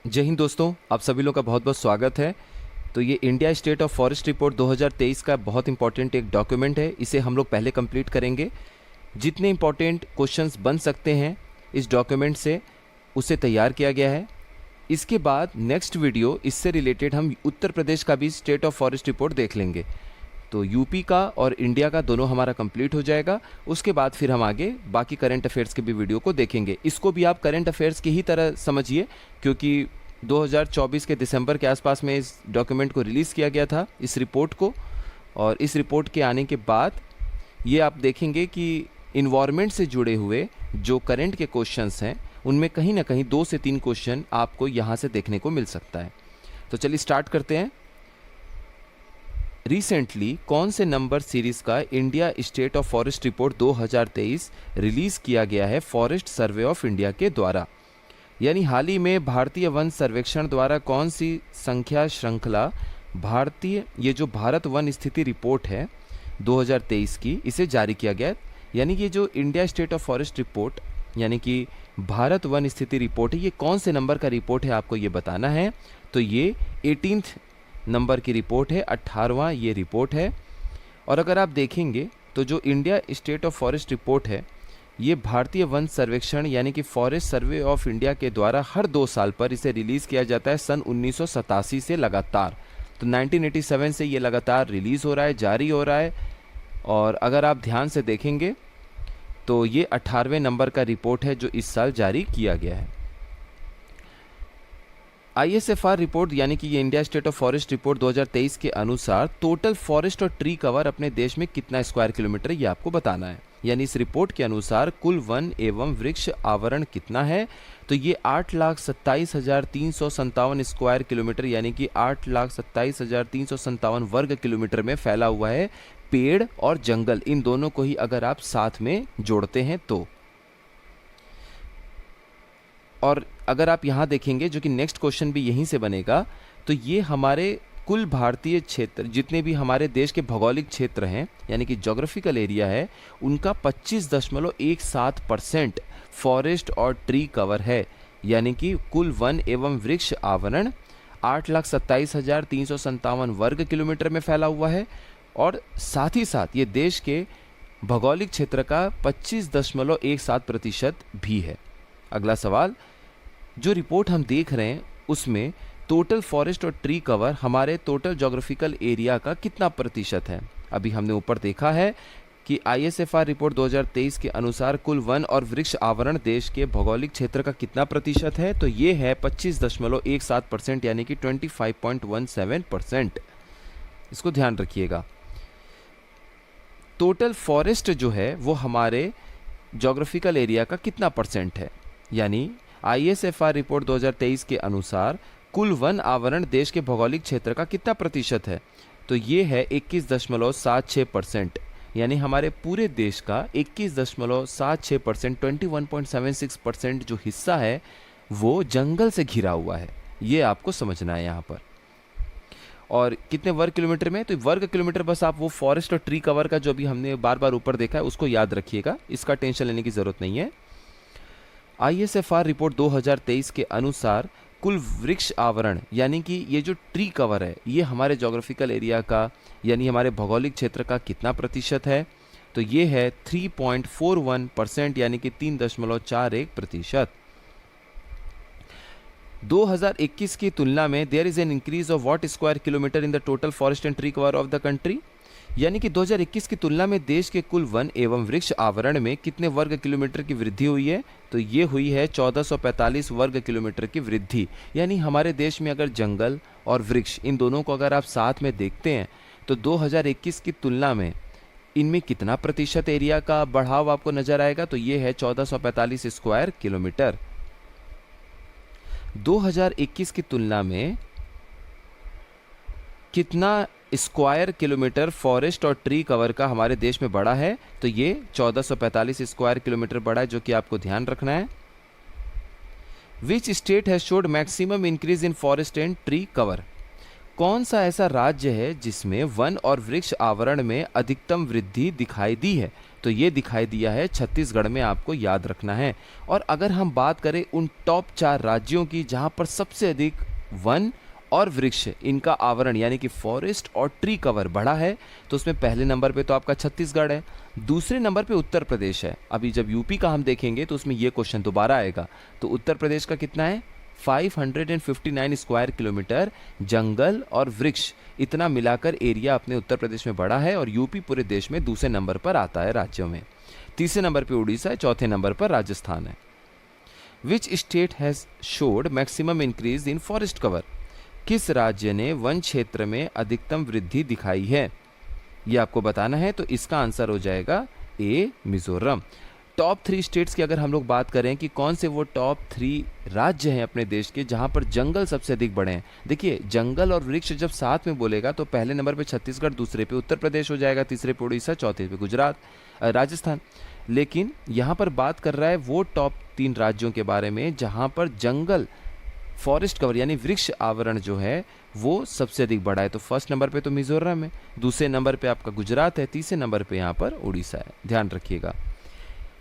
जय हिंद दोस्तों, आप सभी लोगों का बहुत बहुत स्वागत है। तो ये India state of forest report 2023 का बहुत इंपॉर्टेंट एक डॉक्यूमेंट है। इसे हम लोग पहले कंप्लीट करेंगे। जितने इंपॉर्टेंट क्वेश्चंस बन सकते हैं इस डॉक्यूमेंट से उसे तैयार किया गया है। इसके बाद नेक्स्ट वीडियो इससे रिलेटेड हम उत्तर प्रदेश का भी स्टेट ऑफ फॉरेस्ट रिपोर्ट देख लेंगे। तो यूपी का और इंडिया का दोनों हमारा कंप्लीट हो जाएगा। उसके बाद फिर हम आगे बाकी करंट अफेयर्स के भी वीडियो को देखेंगे। इसको भी आप करंट अफेयर्स की ही तरह समझिए, क्योंकि 2024 के दिसंबर के आसपास में इस डॉक्यूमेंट को रिलीज़ किया गया था, इस रिपोर्ट को। और इस रिपोर्ट के आने के बाद ये आप देखेंगे कि इन्वायरमेंट से जुड़े हुए जो करंट के क्वेश्चंस हैं उनमें कहीं ना कहीं 2 से 3 क्वेश्चन आपको यहाँ से देखने को मिल सकता है। तो चलिए स्टार्ट करते हैं। रिसेंटली कौन से नंबर सीरीज़ का India state of forest report 2023 release किया गया है फॉरेस्ट सर्वे ऑफ इंडिया के द्वारा? यानी हाल ही में भारतीय वन सर्वेक्षण द्वारा कौन सी संख्या श्रृंखला भारतीय ये जो भारत वन स्थिति रिपोर्ट है 2023 की, इसे जारी किया गया। यानी ये जो India state of forest report यानी कि भारत वन स्थिति रिपोर्ट है, ये कौन से नंबर का रिपोर्ट है आपको ये बताना है। तो ये 18th नंबर की रिपोर्ट है, 18वां ये रिपोर्ट है। और अगर आप देखेंगे तो जो India state of forest report है ये भारतीय वन सर्वेक्षण यानी कि फॉरेस्ट सर्वे ऑफ इंडिया के द्वारा हर 2 साल पर इसे रिलीज़ किया जाता है, सन 1987 से लगातार। तो 1987 से ये लगातार रिलीज़ हो रहा है, जारी हो रहा है। और अगर आप ध्यान से देखेंगे तो ये 18वें नंबर का रिपोर्ट है जो इस साल जारी किया गया है। ISFR रिपोर्ट यानी कि ये India state of forest report 2023 के अनुसार टोटल फॉरेस्ट और ट्री कवर अपने देश में कितना स्क्वायर किलोमीटर ये आपको बताना है। यानी इस रिपोर्ट के अनुसार कुल वन एवं वृक्ष आवरण कितना है। तो ये 8,27,357 स्क्वायर किलोमीटर यानी कि 8,27,357 वर्ग किलोमीटर में फैला हुआ है। पेड़ और जंगल इन दोनों को ही अगर आप साथ में जोड़ते हैं तो। और अगर आप यहाँ देखेंगे जो कि नेक्स्ट क्वेश्चन भी यहीं से बनेगा, तो ये हमारे कुल भारतीय क्षेत्र जितने भी हमारे देश के भौगोलिक क्षेत्र हैं यानी कि ज्योग्राफिकल एरिया है, उनका 25.17% फॉरेस्ट और ट्री कवर है। यानी कि कुल वन एवं वृक्ष आवरण 8,27,357 वर्ग किलोमीटर में फैला हुआ है। और साथ ही साथ ये देश के भौगोलिक क्षेत्र का 25.17% भी है। अगला सवाल, जो रिपोर्ट हम देख रहे हैं उसमें टोटल फॉरेस्ट और ट्री कवर हमारे टोटल ज्योग्राफिकल एरिया का कितना प्रतिशत है। अभी हमने ऊपर देखा है कि ISFR रिपोर्ट 2023 के अनुसार कुल वन और वृक्ष आवरण देश के भौगोलिक क्षेत्र का कितना प्रतिशत है। तो ये है 25.17% यानी कि 25.17%। इसको ध्यान रखिएगा। टोटल फॉरेस्ट जो है वो हमारे ज्योग्राफिकल एरिया का कितना परसेंट है। यानी ISFR रिपोर्ट 2023 के अनुसार कुल वन आवरण देश के भौगोलिक क्षेत्र का कितना प्रतिशत है। तो ये है 21.76%। यानी हमारे पूरे देश का 21.76%, 21.76% जो हिस्सा है वो जंगल से घिरा हुआ है। ये आपको समझना है यहाँ पर। और कितने वर्ग किलोमीटर में, तो वर्ग किलोमीटर बस आप वो फॉरेस्ट और ट्री कवर का जो भी हमने बार बार ऊपर देखा है उसको याद रखिएगा, इसका टेंशन लेने की ज़रूरत नहीं है। ISFR रिपोर्ट 2023 के अनुसार कुल वृक्ष आवरण यानी कि ये जो ट्री कवर है ये हमारे ज्योग्राफिकल एरिया का यानी हमारे भौगोलिक क्षेत्र का कितना प्रतिशत है। तो ये है 3.41% यानी कि 3.41%। 2021 की तुलना में there is an increase of what square kilometre in the total forest and tree cover of the country. यानी कि 2021 की तुलना में देश के कुल वन एवं वृक्ष आवरण में कितने वर्ग किलोमीटर की वृद्धि हुई है। तो ये हुई है 1445 वर्ग किलोमीटर की वृद्धि। यानी हमारे देश में अगर जंगल और वृक्ष इन दोनों को अगर आप साथ में देखते हैं तो 2021 की तुलना में इनमें कितना प्रतिशत एरिया का बढ़ाव आपको नजर आएगा। तो ये है 1445 स्क्वायर किलोमीटर। 2021 की तुलना में कितना स्क्वायर किलोमीटर फॉरेस्ट और ट्री कवर का हमारे देश में बढ़ा है। तो ये 1445 स्क्वायर किलोमीटर बढ़ा है, जो कि आपको ध्यान रखना है। Which state has showed maximum increase in forest and tree cover. कौन सा ऐसा राज्य है जिसमें वन और वृक्ष आवरण में अधिकतम वृद्धि दिखाई दी है? तो ये दिखाई दिया है छत्तीसगढ़ में, आपको याद रखना है। और अगर हम बात करें उन टॉप 4 राज्यों की जहां पर सबसे अधिक वन और वृक्ष इनका आवरण यानी कि फॉरेस्ट और ट्री कवर बढ़ा है, तो उसमें पहले नंबर पे तो आपका छत्तीसगढ़ है, दूसरे नंबर पे उत्तर प्रदेश है। अभी जब यूपी का हम देखेंगे तो उसमें ये क्वेश्चन दोबारा आएगा। तो उत्तर प्रदेश का कितना है? 559 स्क्वायर किलोमीटर जंगल और वृक्ष, इतना मिलाकर एरिया अपने उत्तर प्रदेश में बढ़ा है। और यूपी पूरे देश में दूसरे नंबर पर आता है राज्यों में। तीसरे नंबर पे उड़ीसा है, चौथे नंबर पर राजस्थान है। Which state has showed maximum increase in forest cover? किस राज्य ने वन क्षेत्र में अधिकतम वृद्धि दिखाई है, ये आपको बताना है। तो इसका आंसर हो जाएगा ए, मिजोरम। टॉप 3 स्टेट्स की अगर हम लोग बात करें कि कौन से वो टॉप 3 राज्य हैं अपने देश के जहां पर जंगल सबसे अधिक बड़े हैं। देखिए, जंगल और वृक्ष जब साथ में बोलेगा तो पहले नंबर पे छत्तीसगढ़, दूसरे पे उत्तर प्रदेश हो जाएगा, तीसरे पे उड़ीसा, चौथे पे गुजरात, राजस्थान। लेकिन यहाँ पर बात कर रहा है वो टॉप 3 राज्यों के बारे में जहाँ पर जंगल फॉरेस्ट कवर यानी वृक्ष आवरण जो है वो सबसे अधिक बड़ा है। तो फर्स्ट नंबर पे तो मिजोरम है, दूसरे नंबर पे आपका गुजरात है, तीसरे नंबर पे यहाँ पर उड़ीसा है। ध्यान रखिएगा।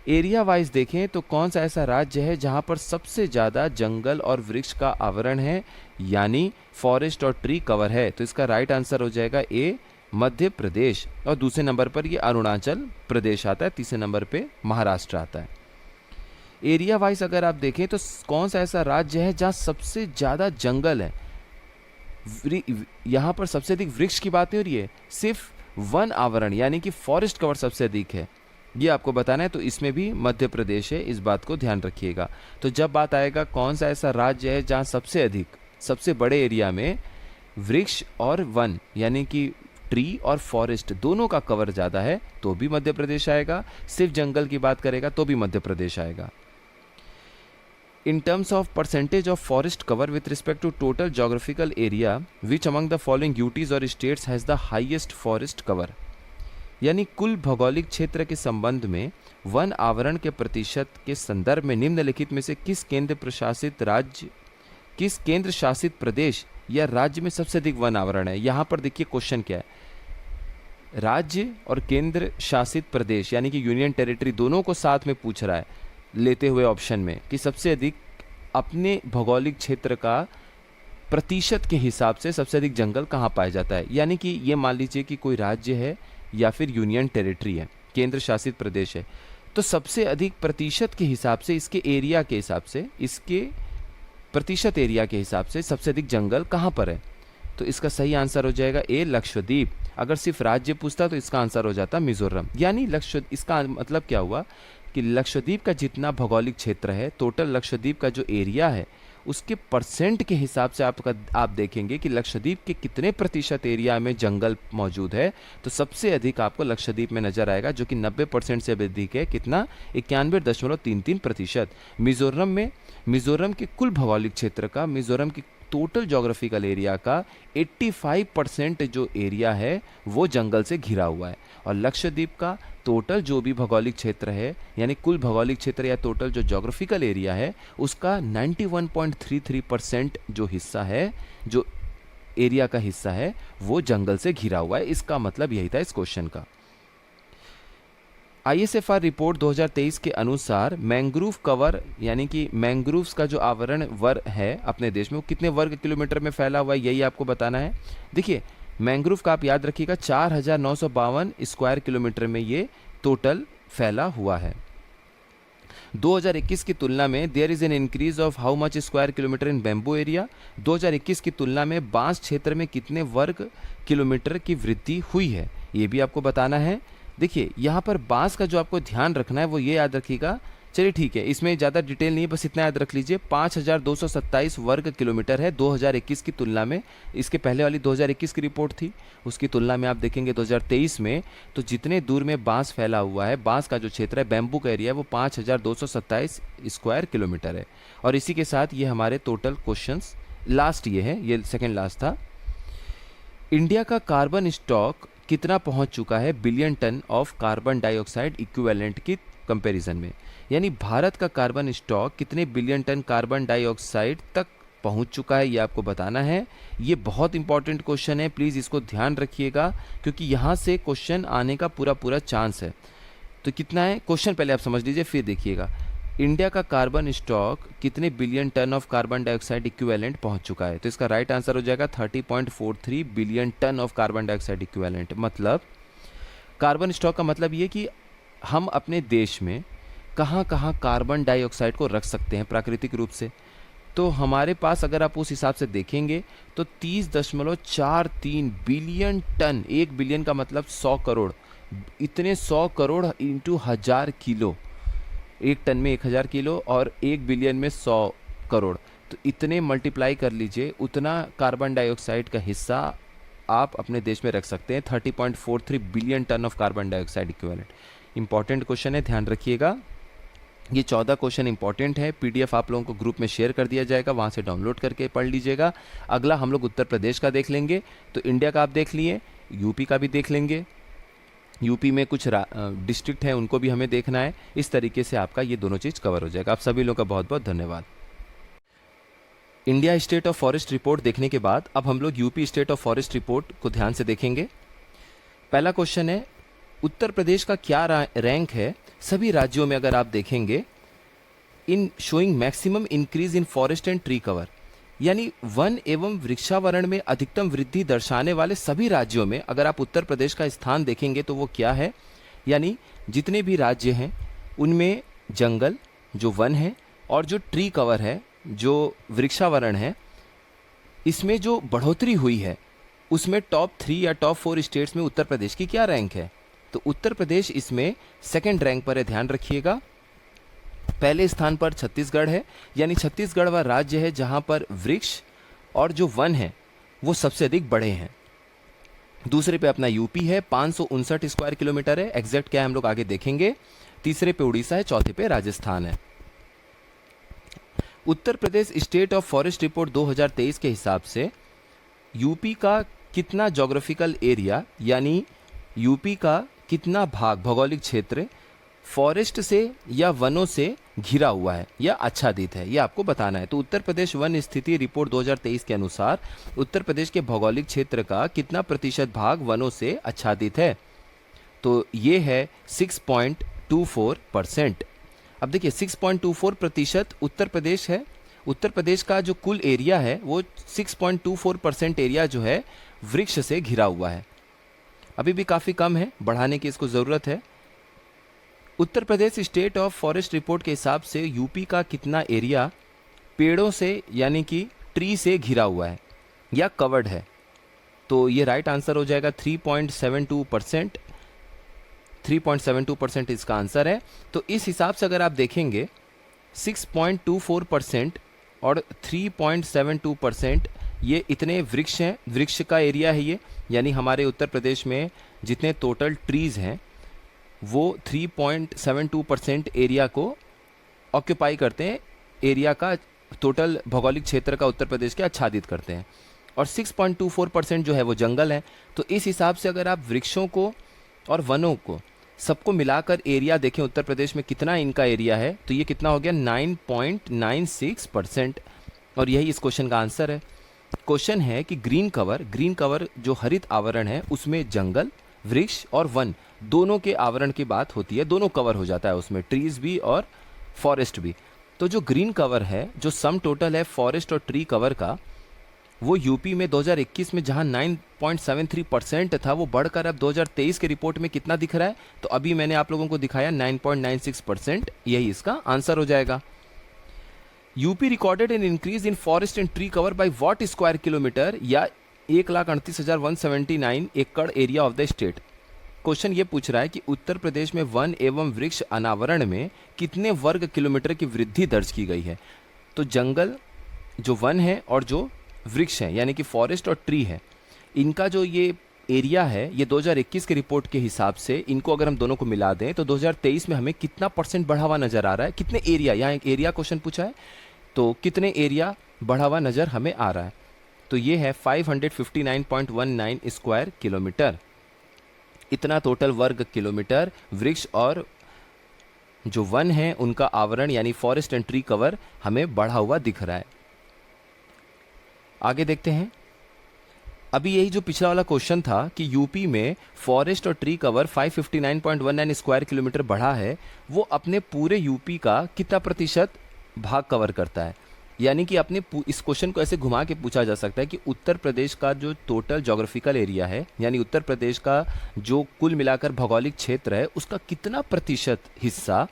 एरिया वाइज देखें तो कौन सा ऐसा राज्य है जहाँ पर सबसे ज़्यादा जंगल और वृक्ष का आवरण है यानी फॉरेस्ट और ट्री कवर है? तो इसका राइट आंसर हो जाएगा ए, मध्य प्रदेश। और दूसरे नंबर पर ये अरुणाचल प्रदेश आता है, तीसरे नंबर पे महाराष्ट्र आता है। एरिया वाइज अगर आप देखें तो कौन सा ऐसा राज्य है जहाँ सबसे ज़्यादा जंगल है? यहाँ पर सबसे अधिक वृक्ष की बात नहीं हो रही है, सिर्फ वन आवरण यानी कि फॉरेस्ट कवर सबसे अधिक है, ये आपको बताना है। तो इसमें भी मध्य प्रदेश है, इस बात को ध्यान रखिएगा। तो जब बात आएगा कौन सा ऐसा राज्य है जहाँ सबसे अधिक, सबसे बड़े एरिया में वृक्ष और वन यानी कि ट्री और फॉरेस्ट दोनों का कवर ज़्यादा है, तो भी मध्य प्रदेश आएगा। सिर्फ जंगल की बात करेगा तो भी मध्य प्रदेश आएगा। In terms of percentage of forest cover with respect to total geographical area, which among the following UTs or states has the highest forest cover? यानी कुल भौगोलिक क्षेत्र के संबंध में वन आवरण के प्रतिशत के संदर्भ में निम्नलिखित में से किस केंद्र शासित प्रदेश या राज्य में सबसे अधिक वन आवरण है? यहाँ पर देखिए क्वेश्चन क्या है, राज्य और केंद्र शासित प्रदेश यानी कि यूनियन टेरिटरी दोनों को साथ में पूछ रहा है लेते हुए ऑप्शन में कि सबसे अधिक अपने भौगोलिक क्षेत्र का प्रतिशत के हिसाब से सबसे अधिक जंगल कहाँ पाया जाता है। यानी कि ये मान लीजिए कि कोई राज्य है या फिर यूनियन टेरिटरी है, केंद्र शासित प्रदेश है, तो सबसे अधिक प्रतिशत के हिसाब से, इसके एरिया के हिसाब से, इसके प्रतिशत एरिया के हिसाब से सबसे अधिक जंगल कहाँ पर है? तो इसका सही आंसर हो जाएगा ए, लक्षद्वीप। अगर सिर्फ राज्य पूछता तो इसका आंसर हो जाता मिजोरम। यानी इसका मतलब क्या हुआ कि लक्षद्वीप का जितना भौगोलिक क्षेत्र है, टोटल लक्षद्वीप का जो एरिया है उसके परसेंट के हिसाब से आप देखेंगे कि लक्षद्वीप के कितने प्रतिशत एरिया में जंगल मौजूद है, तो सबसे अधिक आपको लक्षद्वीप में नजर आएगा जो कि 90% से अधिक है। कितना? 91.33%। मिजोरम के कुल भौगोलिक क्षेत्र का, मिजोरम की टोटल जोग्राफिकल एरिया का 85% जो एरिया है वो जंगल से घिरा हुआ है। और लक्षद्वीप का टोटल जो भी भौगोलिक क्षेत्र है यानी कुल भौगोलिक क्षेत्र या टोटल जो जोग्राफिकल एरिया है उसका 91.33% जो हिस्सा है, जो एरिया का हिस्सा है वो जंगल से घिरा हुआ है। इसका मतलब यही था इस क्वेश्चन का। ISFR रिपोर्ट 2023 के अनुसार मैंग्रोव कवर यानी कि मैंग्रोव्स का जो आवरण वर्ग है अपने देश में वो कितने वर्ग किलोमीटर में फैला हुआ है, यही आपको बताना है। देखिए, मैंग्रोव का आप याद रखिएगा 4952 स्क्वायर किलोमीटर में ये टोटल फैला हुआ है। 2021 की तुलना में there is an increase of how much square kilometre in bamboo area? 2021 की तुलना में बांस क्षेत्र में कितने वर्ग किलोमीटर की वृद्धि हुई है, ये भी आपको बताना है। देखिए, यहाँ पर बांस का जो आपको ध्यान रखना है वो ये याद रखिएगा। चलिए ठीक है, इसमें ज़्यादा डिटेल नहीं है, बस इतना याद रख लीजिए 5227 वर्ग किलोमीटर है 2021 की तुलना में। इसके पहले वाली 2021 की रिपोर्ट थी, उसकी तुलना में आप देखेंगे 2023 में तो जितने दूर में बांस फैला हुआ है, बांस का जो क्षेत्र है, बैम्बू का एरिया है वो 5227 स्क्वायर किलोमीटर है। और इसी के साथ ये हमारे टोटल क्वेश्चंस लास्ट ये है, ये सेकेंड लास्ट था। इंडिया का कार्बन स्टॉक कितना पहुंच चुका है billion ton of carbon dioxide equivalent की कंपैरिजन में? यानी भारत का कार्बन स्टॉक कितने बिलियन टन कार्बन डाइऑक्साइड तक पहुंच चुका है, ये आपको बताना है। ये बहुत इंपॉर्टेंट क्वेश्चन है, प्लीज़ इसको ध्यान रखिएगा क्योंकि यहाँ से क्वेश्चन आने का पूरा पूरा चांस है। तो कितना है क्वेश्चन पहले आप समझ लीजिए फिर देखिएगा। इंडिया का कार्बन स्टॉक कितने billion ton of carbon dioxide equivalent पहुंच चुका है? तो इसका राइट आंसर हो जाएगा 30.43 billion ton of carbon dioxide equivalent. मतलब कार्बन स्टॉक का मतलब ये कि हम अपने देश में कहाँ कहाँ कार्बन डाइऑक्साइड को रख सकते हैं प्राकृतिक रूप से। तो हमारे पास अगर आप उस हिसाब से देखेंगे तो 30.43 बिलियन टन, 1 बिलियन का मतलब 100 करोड़, इतने 100 करोड़ इंटू 1000 किलो, एक टन में 1000 किलो और 1 बिलियन में 100 करोड़, तो इतने मल्टीप्लाई कर लीजिए, उतना कार्बन डाइऑक्साइड का हिस्सा आप अपने देश में रख सकते हैं। 30.43 billion ton of carbon dioxide equivalent. Important question है, ध्यान रखिएगा। ये 14 क्वेश्चन इंपॉर्टेंट है। पीडीएफ आप लोगों को ग्रुप में शेयर कर दिया जाएगा, वहाँ से डाउनलोड करके पढ़ लीजिएगा। अगला हम लोग उत्तर प्रदेश का देख लेंगे। तो इंडिया का आप देख लिए, यूपी का भी देख लेंगे। यूपी में कुछ डिस्ट्रिक्ट हैं, उनको भी हमें देखना है। इस तरीके से आपका ये दोनों चीज़ कवर हो जाएगा। आप सभी लोगों का बहुत बहुत धन्यवाद। India state of forest report देखने के बाद अब हम लोग UP state of forest report को ध्यान से देखेंगे। पहला क्वेश्चन है, उत्तर प्रदेश का क्या रैंक है सभी राज्यों में? अगर आप देखेंगे, इन showing maximum increase in forest and tree cover, यानी वन एवं वृक्षावरण में अधिकतम वृद्धि दर्शाने वाले सभी राज्यों में अगर आप उत्तर प्रदेश का स्थान देखेंगे तो वो क्या है? यानी जितने भी राज्य हैं उनमें जंगल जो वन है और जो ट्री कवर है जो वृक्षावरण है, इसमें जो बढ़ोतरी हुई है उसमें टॉप 3 या टॉप 4 स्टेट्स में उत्तर प्रदेश की क्या रैंक है? तो उत्तर प्रदेश इसमें सेकंड रैंक पर है, ध्यान रखिएगा। पहले स्थान पर छत्तीसगढ़ है, यानी छत्तीसगढ़ वह राज्य है जहां पर वृक्ष और जो वन है वो सबसे अधिक बड़े हैं। दूसरे पे अपना यूपी है, 559 स्क्वायर किलोमीटर है, एग्जैक्ट क्या है हम लोग आगे देखेंगे। तीसरे पे उड़ीसा है, चौथे पे राजस्थान है। Uttar Pradesh state of forest report 2023 के हिसाब से यूपी का कितना ज्योग्राफिकल एरिया, यानी यूपी का कितना भाग, भौगोलिक क्षेत्र फॉरेस्ट से या वनों से घिरा हुआ है या आच्छादित है, ये आपको बताना है। तो उत्तर प्रदेश वन स्थिति रिपोर्ट 2023 के अनुसार उत्तर प्रदेश के भौगोलिक क्षेत्र का कितना प्रतिशत भाग वनों से आच्छादित है? तो ये है 6.24%। अब देखिए 6.24% उत्तर प्रदेश है। उत्तर प्रदेश का जो कुल एरिया है वो 6.24% एरिया जो है वृक्ष से घिरा हुआ है। अभी भी काफ़ी कम है, बढ़ाने की इसको ज़रूरत है। Uttar Pradesh state of forest report के हिसाब से यूपी का कितना एरिया पेड़ों से यानी कि ट्री से घिरा हुआ है या कवर्ड है? तो ये राइट आंसर हो जाएगा 3.72%। 3.72% इसका आंसर है। तो इस हिसाब से अगर आप देखेंगे 6.24% और 3.72% ये इतने वृक्ष हैं, वृक्ष का एरिया है ये, यानी हमारे उत्तर प्रदेश में जितने टोटल ट्रीज़ हैं वो 3.72% एरिया को ऑक्यूपाई करते हैं, एरिया का टोटल भौगोलिक क्षेत्र का उत्तर प्रदेश के आच्छादित करते हैं। और 6.24% जो है वो जंगल है। तो इस हिसाब से अगर आप वृक्षों को और वनों को सबको मिलाकर एरिया देखें उत्तर प्रदेश में कितना इनका एरिया है, तो ये कितना हो गया 9.96%। और यही इस क्वेश्चन का आंसर है। क्वेश्चन है कि ग्रीन कवर जो हरित आवरण है उसमें जंगल, वृक्ष और वन दोनों के आवरण की बात होती है, दोनों कवर हो जाता है उसमें, ट्रीज भी और फॉरेस्ट भी। तो जो ग्रीन कवर है, जो सम टोटल है फॉरेस्ट और ट्री कवर का, वो यूपी में 2021 में जहां 9.73% था वो बढ़कर अब 2023 के रिपोर्ट में कितना दिख रहा है? तो अभी मैंने आप लोगों को दिखाया 9.96%, यही इसका आंसर हो जाएगा। UP recorded an increase in forest and tree cover by what square kilometre, या 1,38,179 एकड़ area of the state. Question ये पूछ रहा है कि उत्तर प्रदेश में वन एवं वृक्ष अनावरण में कितने वर्ग किलोमीटर की वृद्धि दर्ज की गई है? तो जंगल जो वन है और जो वृक्ष है यानी कि फॉरेस्ट और ट्री है, इनका जो ये एरिया है ये 2021 के रिपोर्ट के हिसाब से इनको अगर हम दोनों को मिला दें तो 2023 में हमें कितना परसेंट बढ़ा हुआ नजर आ रहा है? कितने एरिया, यहाँ एक एरिया क्वेश्चन पूछा है, तो कितने एरिया बढ़ा हुआ नजर हमें आ रहा है? तो ये है 559.19 स्क्वायर किलोमीटर। इतना टोटल वर्ग किलोमीटर वृक्ष और जो वन है उनका आवरण यानी फॉरेस्ट एंड ट्री कवर हमें बढ़ा हुआ दिख रहा है। आगे देखते हैं। अभी यही जो पिछला वाला क्वेश्चन था कि यूपी में फॉरेस्ट और ट्री कवर 559.19 स्क्वायर किलोमीटर बढ़ा है, वो अपने पूरे यूपी का कितना प्रतिशत भाग कवर करता है। यानी कि अपने इस क्वेश्चन को ऐसे घुमा के पूछा जा सकता है कि उत्तर प्रदेश का जो टोटल ज्योग्राफिकल एरिया है, यानी उत्तर प्रदेश का जो कुल मिलाकर भौगोलिक क्षेत्र है, उसका कितना प्रतिशत हिस्सा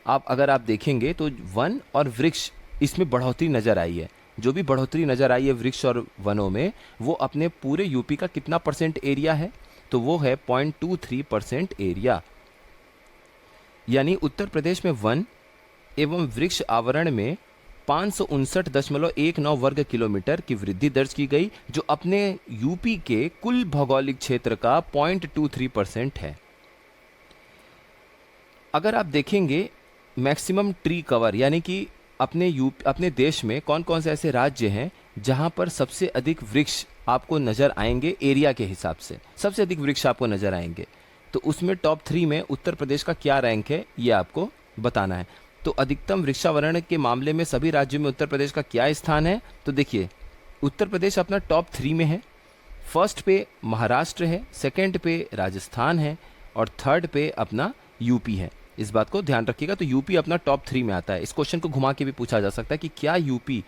अगर आप देखेंगे तो वन और वृक्ष इसमें बढ़ोतरी नजर आई है। जो भी बढ़ोतरी नजर आई है वृक्ष और वनों में, वो अपने पूरे यूपी का कितना परसेंट एरिया है, तो वो है 0.23% एरिया। यानी उत्तर प्रदेश में वन एवं वृक्ष आवरण में 559.19 वर्ग किलोमीटर की वृद्धि दर्ज की गई, जो अपने यूपी के कुल भौगोलिक क्षेत्र का 0.23% है। अगर आप देखेंगे मैक्सिमम ट्री कवर, यानी कि अपने देश में कौन कौन से ऐसे राज्य हैं जहां पर सबसे अधिक वृक्ष आपको नजर आएंगे, एरिया के हिसाब से सबसे अधिक वृक्ष आपको नजर आएंगे, तो उसमें टॉप 3 में उत्तर प्रदेश का क्या रैंक है, ये आपको बताना है। तो अधिकतम वृक्षावरण के मामले में सभी राज्यों में उत्तर प्रदेश का क्या स्थान है, तो देखिए उत्तर प्रदेश अपना टॉप 3 में है। फर्स्ट पे महाराष्ट्र है, सेकंड पे राजस्थान है और थर्ड पे अपना यूपी है। इस बात को ध्यान रखिएगा। तो यूपी अपना टॉप 3 में आता है। इस क्वेश्चन को घुमा के भी पूछा जा सकता है कि क्या यूपी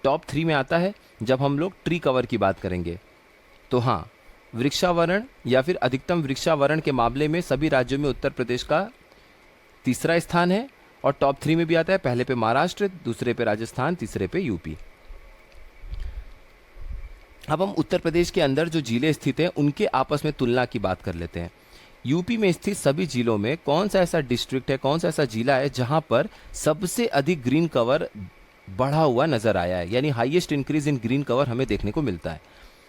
टॉप 3 में आता है जब हम लोग ट्री कवर की बात करेंगे। तो हाँ, वृक्षावरण या फिर अधिकतम वृक्षावरण के मामले में सभी राज्यों में उत्तर प्रदेश का तीसरा स्थान है और टॉप 3 में भी आता है। पहले पे महाराष्ट्र, दूसरे पे राजस्थान, तीसरे पे यूपी। अब हम उत्तर प्रदेश के अंदर जो जिले स्थित हैं उनके आपस में तुलना की बात कर लेते हैं। यूपी में स्थित सभी जिलों में कौन सा ऐसा डिस्ट्रिक्ट है, कौन सा ऐसा जिला है जहां पर सबसे अधिक ग्रीन कवर बढ़ा हुआ नजर आया है, यानी highest increase in green cover हमें देखने को मिलता है।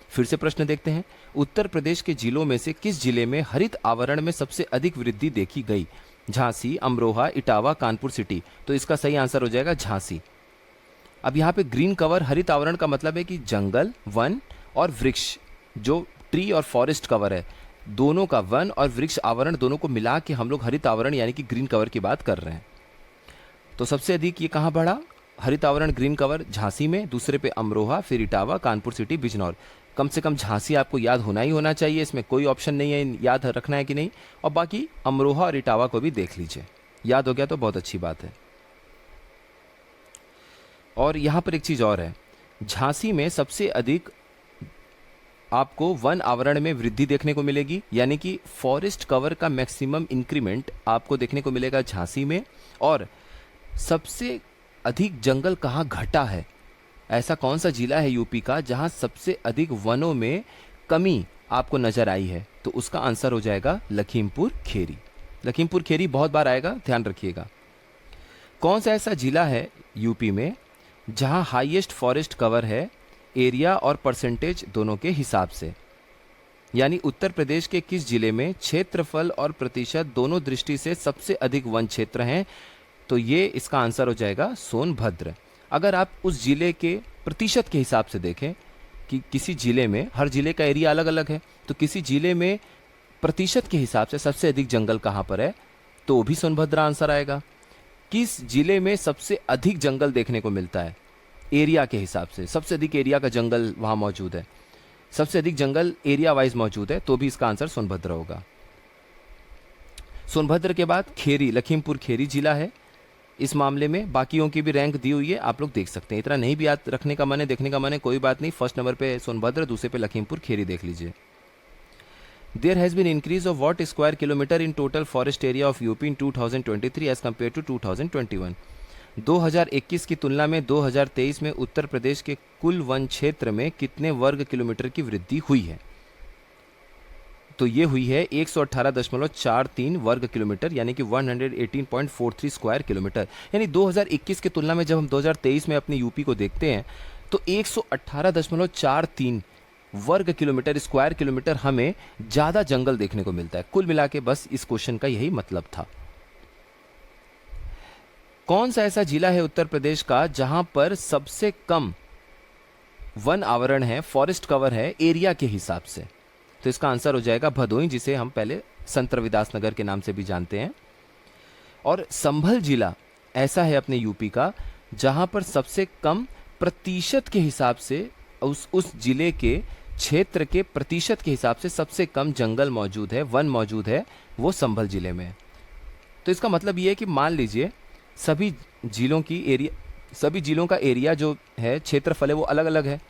फिर से प्रश्न देखते हैं, उत्तर प्रदेश के जिलों में से किस जिले में हरित आवरण में सबसे अधिक वृद्धि देखी गई? झांसी, अमरोहा, इटावा, कानपुर सिटी। तो इसका सही आंसर हो जाएगा झांसी। अब यहाँ पे ग्रीन कवर, हरित आवरण का मतलब है कि जंगल, वन और वृक्ष, जो ट्री और फॉरेस्ट कवर है, दोनों का, वन और वृक्ष आवरण दोनों को मिला के हम लोग हरित आवरण यानी कि ग्रीन कवर की बात कर रहे हैं। तो सबसे अधिक ये कहाँ बढ़ा हरित आवरण ग्रीन कवर? झांसी में, दूसरे पे अमरोहा, फिर इटावा, कानपुर सिटी, बिजनौर। कम से कम झांसी आपको याद होना ही होना चाहिए, इसमें कोई ऑप्शन नहीं है याद रखना है कि नहीं। और बाकी अमरोहा और इटावा को भी देख लीजिए, याद हो गया तो बहुत अच्छी बात है। और यहां पर एक चीज और है, झांसी में सबसे अधिक आपको वन आवरण में वृद्धि देखने को मिलेगी, यानी कि फॉरेस्ट कवर का मैक्सिमम इंक्रीमेंट आपको देखने को मिलेगा झांसी में। और सबसे अधिक जंगल कहाँ घटा है, ऐसा कौन सा जिला है यूपी का जहां सबसे अधिक वनों में कमी आपको नजर आई है? तो उसका आंसर हो जाएगा लखीमपुर खेरी। लखीमपुर खेरी बहुत बार आएगा, ध्यान रखिएगा। कौन सा ऐसा जिला है यूपी में जहां हाईएस्ट फॉरेस्ट कवर है, एरिया और परसेंटेज दोनों के हिसाब से? यानी उत्तर प्रदेश के किस जिले में क्षेत्रफल और प्रतिशत दोनों दृष्टि से सबसे अधिक वन क्षेत्र हैं? तो ये इसका आंसर हो जाएगा सोनभद्र। अगर आप उस जिले के प्रतिशत के हिसाब से देखें कि किसी जिले में, हर जिले का एरिया अलग अलग है, तो किसी जिले में प्रतिशत के हिसाब से सबसे अधिक जंगल कहाँ पर है, तो वो भी सोनभद्र आंसर आएगा। किस जिले में सबसे अधिक जंगल देखने को मिलता है, एरिया के हिसाब से सबसे अधिक एरिया का जंगल वहाँ मौजूद है, सबसे अधिक जंगल एरिया वाइज मौजूद है, तो भी इसका आंसर सोनभद्र होगा। सोनभद्र के बाद खेरी, लखीमपुर खेरी जिला है इस मामले में। बाकियों की भी रैंक दी हुई है, आप लोग देख सकते हैं। इतना नहीं भी याद रखने का मन है, देखने का मन है, कोई बात नहीं। फर्स्ट नंबर पे सोनभद्र, दूसरे पे लखीमपुर खेरी देख लीजिए। There has been increase of what square kilometre in total forest area of UP in 2023 as compare to 2021। 2021 की तुलना में 2023 में उत्तर प्रदेश के कुल वन क्षेत्र में कितने वर्ग किलोमीटर की वृद्धि हुई है? तो ये हुई है 118.43 वर्ग किलोमीटर, यानी कि 118.43 स्क्वायर किलोमीटर। यानी 2021 की तुलना में जब हम 2023 में अपनी यूपी को देखते हैं तो 118.43 वर्ग किलोमीटर, स्क्वायर किलोमीटर हमें ज्यादा जंगल देखने को मिलता है। कुल मिला के बस इस क्वेश्चन का यही मतलब था। कौन सा ऐसा जिला है उत्तर प्रदेश का जहां पर सबसे कम वन आवरण है, फॉरेस्ट कवर है, एरिया के हिसाब से? तो इसका आंसर हो जाएगा भदोही, जिसे हम पहले संत रविदास नगर के नाम से भी जानते हैं। और संभल जिला ऐसा है अपने यूपी का जहां पर सबसे कम प्रतिशत के हिसाब से, उस जिले के क्षेत्र के प्रतिशत के हिसाब से सबसे कम जंगल मौजूद है, वन मौजूद है, वो संभल जिले में है। तो इसका मतलब ये है कि मान लीजिए सभी जिलों का एरिया जो है, क्षेत्रफल है, वो अलग अलग है।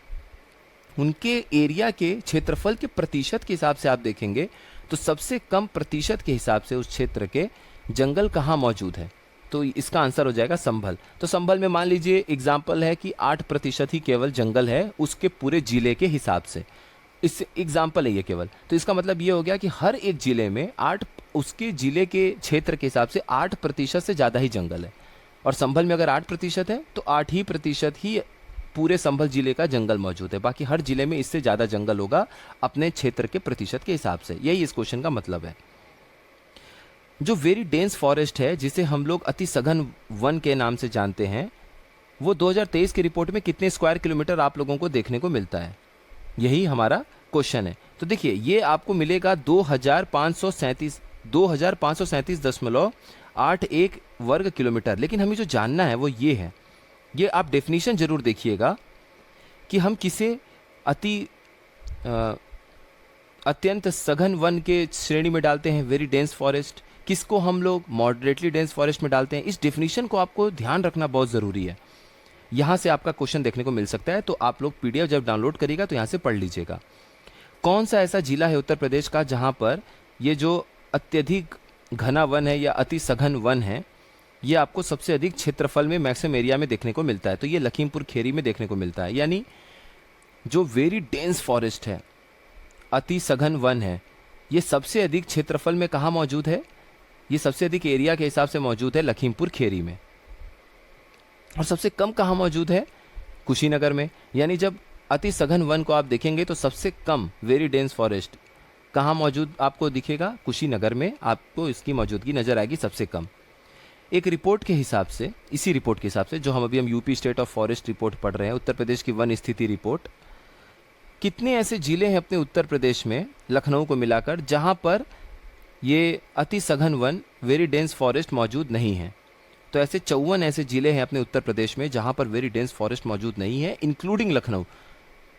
उनके एरिया के क्षेत्रफल के प्रतिशत के हिसाब से आप देखेंगे तो सबसे कम प्रतिशत के हिसाब से उस क्षेत्र के जंगल कहाँ मौजूद है, तो इसका आंसर हो जाएगा संभल। तो संभल में मान लीजिए एग्जाम्पल है कि 8% ही केवल जंगल है उसके पूरे जिले के हिसाब से। इस एग्जाम्पल है ये केवल। तो इसका मतलब ये हो गया कि हर एक जिले में उसके जिले के क्षेत्र के हिसाब से 8% से ज़्यादा ही जंगल है। और संभल में अगर 8% है तो 8% ही पूरे संभल जिले का जंगल मौजूद है। बाकी हर जिले में इससे ज़्यादा जंगल होगा अपने क्षेत्र के प्रतिशत के हिसाब से। यही इस क्वेश्चन का मतलब है। जो वेरी डेंस फॉरेस्ट है, जिसे हम लोग अति सघन वन के नाम से जानते हैं, वो 2023 की रिपोर्ट में कितने स्क्वायर किलोमीटर आप लोगों को देखने को मिलता है, यही हमारा क्वेश्चन है। तो देखिए ये आपको मिलेगा 2537.81 वर्ग किलोमीटर। लेकिन हमें जो जानना है वो ये है, ये आप डेफिनेशन जरूर देखिएगा कि हम किसे अत्यंत सघन वन के श्रेणी में डालते हैं, वेरी डेंस फॉरेस्ट, किसको हम लोग मॉडरेटली डेंस फॉरेस्ट में डालते हैं। इस डेफिनेशन को आपको ध्यान रखना बहुत ज़रूरी है। यहाँ से आपका क्वेश्चन देखने को मिल सकता है, तो आप लोग PDF जब डाउनलोड करिएगा तो यहाँ से पढ़ लीजिएगा। कौन सा ऐसा जिला है उत्तर प्रदेश का जहाँ पर ये जो अत्यधिक घना वन है या अति सघन वन है, ये आपको सबसे अधिक क्षेत्रफल में, मैक्सिमम एरिया में देखने को मिलता है? तो ये लखीमपुर खेरी में देखने को मिलता है। यानी जो वेरी डेंस फॉरेस्ट है, अति सघन वन है, ये सबसे अधिक क्षेत्रफल में कहाँ मौजूद है? ये सबसे अधिक एरिया के हिसाब से मौजूद है लखीमपुर खेरी में। और सबसे कम कहाँ मौजूद है? कुशीनगर में। यानी जब अति सघन वन को आप देखेंगे तो सबसे कम वेरी डेंस फॉरेस्ट कहाँ मौजूद आपको दिखेगा? कुशीनगर में आपको इसकी मौजूदगी नजर आएगी सबसे कम। एक रिपोर्ट के हिसाब से, इसी रिपोर्ट के हिसाब से जो हम UP state of forest report पढ़ रहे हैं, उत्तर प्रदेश की वन स्थिति रिपोर्ट, कितने ऐसे जिले हैं अपने उत्तर प्रदेश में, लखनऊ को मिलाकर, जहां पर ये अति सघन वन वेरी डेंस फॉरेस्ट मौजूद नहीं है? तो ऐसे 54 ऐसे जिले हैं अपने उत्तर प्रदेश में जहां पर वेरी डेंस फॉरेस्ट मौजूद नहीं है, इंक्लूडिंग लखनऊ।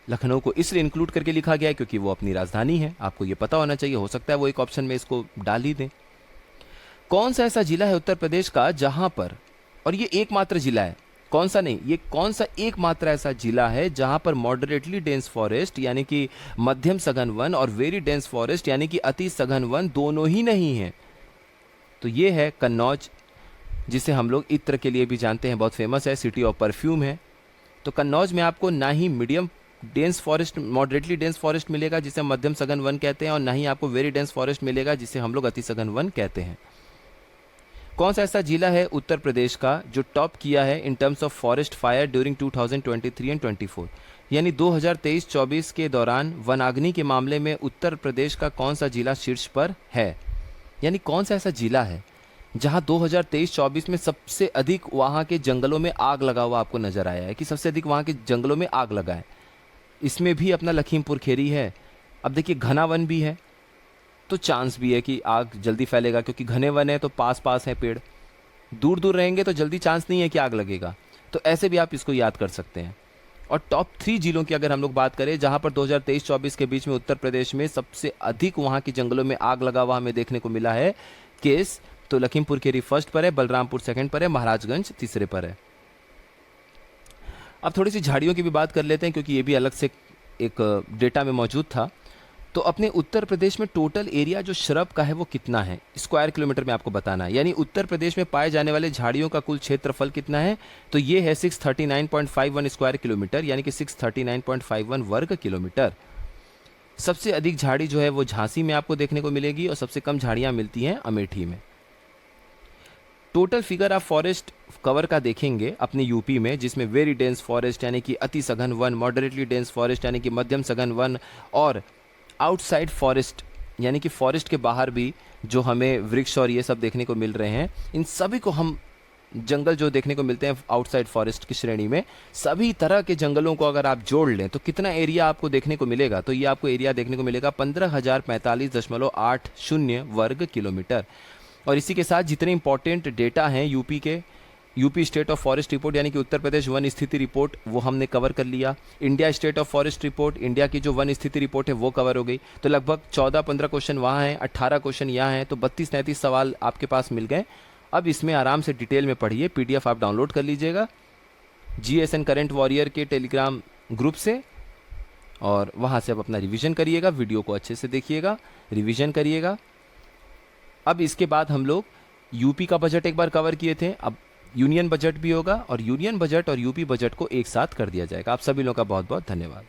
लखनऊ को इसलिए इंक्लूड करके लिखा गया है क्योंकि वो अपनी राजधानी है। आपको ये पता होना चाहिए, हो सकता है वो एक ऑप्शन में इसको डाल ही दें। कौन सा ऐसा जिला है उत्तर प्रदेश का जहां पर, और ये एकमात्र जिला है, कौन सा नहीं, ये कौन सा एकमात्र ऐसा जिला है जहां पर मॉडरेटली डेंस फॉरेस्ट यानी कि मध्यम सघन वन और वेरी डेंस फॉरेस्ट यानी कि अति सघन वन दोनों ही नहीं है? तो ये है कन्नौज, जिसे हम लोग इत्र के लिए भी जानते हैं, बहुत फेमस है, सिटी ऑफ परफ्यूम है। तो कन्नौज में आपको ना ही medium dense forest, moderately dense forest मिलेगा जिसे हम मध्यम सघन वन कहते हैं, और ना ही आपको वेरी डेंस फॉरेस्ट मिलेगा जिसे हम लोग अति सघन वन कहते हैं। कौन सा ऐसा जिला है उत्तर प्रदेश का जो टॉप किया है in terms of forest fire during 2023 and 24? यानी 2023-24 के दौरान वनाग्नि के मामले में उत्तर प्रदेश का कौन सा जिला शीर्ष पर है? यानी कौन सा ऐसा जिला है जहां 2023-24 में सबसे अधिक वहां के जंगलों में आग लगा हुआ आपको नजर आया है, कि सबसे अधिक वहां के जंगलों में आग लगा है? इसमें भी अपना लखीमपुर खेरी है। अब देखिए घना वन भी है तो चांस भी है कि आग जल्दी फैलेगा, क्योंकि घने वन है तो पास पास है पेड़, दूर दूर रहेंगे तो जल्दी चांस नहीं है कि आग लगेगा। तो ऐसे भी आप इसको याद कर सकते हैं। और टॉप 3 जिलों की अगर हम लोग बात करें जहां पर 2023-24 के बीच में उत्तर प्रदेश में सबसे अधिक वहां के जंगलों में आग लगा हुआ हमें देखने को मिला है केस, तो लखीमपुर खेरी फर्स्ट पर है, बलरामपुर सेकंड पर है, महाराजगंज तीसरे पर है। अब थोड़ी सी झाड़ियों की भी बात कर लेते हैं क्योंकि ये भी अलग से एक डेटा में मौजूद था। तो अपने उत्तर प्रदेश में टोटल एरिया जो श्रब का है वो कितना है, स्क्वायर किलोमीटर में आपको बताना है। यानी उत्तर प्रदेश में पाए जाने वाले झाड़ियों का कुल क्षेत्रफल कितना है? तो ये है 639.51 स्क्वायर किलोमीटर, यानी कि 639.51 वर्ग किलोमीटर। सबसे अधिक झाड़ी जो है वो झांसी में आपको देखने को मिलेगी और सबसे कम झाड़ियां मिलती हैं अमेठी में। टोटल फिगर आप फॉरेस्ट कवर का देखेंगे अपने यूपी में, जिसमें वेरी डेंस फॉरेस्ट यानी कि अति सघन वन, मॉडरेटली डेंस फॉरेस्ट यानी कि मध्यम सघन वन, और आउटसाइड फॉरेस्ट यानी कि फॉरेस्ट के बाहर भी जो हमें वृक्ष और ये सब देखने को मिल रहे हैं, इन सभी को हम जंगल जो देखने को मिलते हैं आउटसाइड फॉरेस्ट की श्रेणी में, सभी तरह के जंगलों को अगर आप जोड़ लें तो कितना एरिया आपको देखने को मिलेगा? तो ये आपको एरिया देखने को मिलेगा 15,045.80 वर्ग किलोमीटर। और इसी के साथ जितने इंपॉर्टेंट डेटा हैं यूपी के UP state of forest report यानी कि उत्तर प्रदेश वन स्थिति रिपोर्ट, वो हमने कवर कर लिया। India state of forest report, India की जो वन स्थिति रिपोर्ट है वो कवर हो गई। तो लगभग 14-15 क्वेश्चन वहाँ हैं, 18 क्वेश्चन यहाँ हैं, तो 32-33 सवाल आपके पास मिल गए। अब इसमें आराम से डिटेल में पढ़िए, PDF आप डाउनलोड कर लीजिएगा GSN करंट वॉरियर के टेलीग्राम ग्रुप से, और वहाँ से आप अपना रिवीजन करिएगा। वीडियो को अच्छे से देखिएगा, रिवीजन करिएगा। अब इसके बाद हम लोग यूपी का बजट एक बार कवर किए थे, अब यूनियन बजट भी होगा, और यूनियन बजट और यूपी बजट को एक साथ कर दिया जाएगा। आप सभी लोगों का बहुत बहुत धन्यवाद।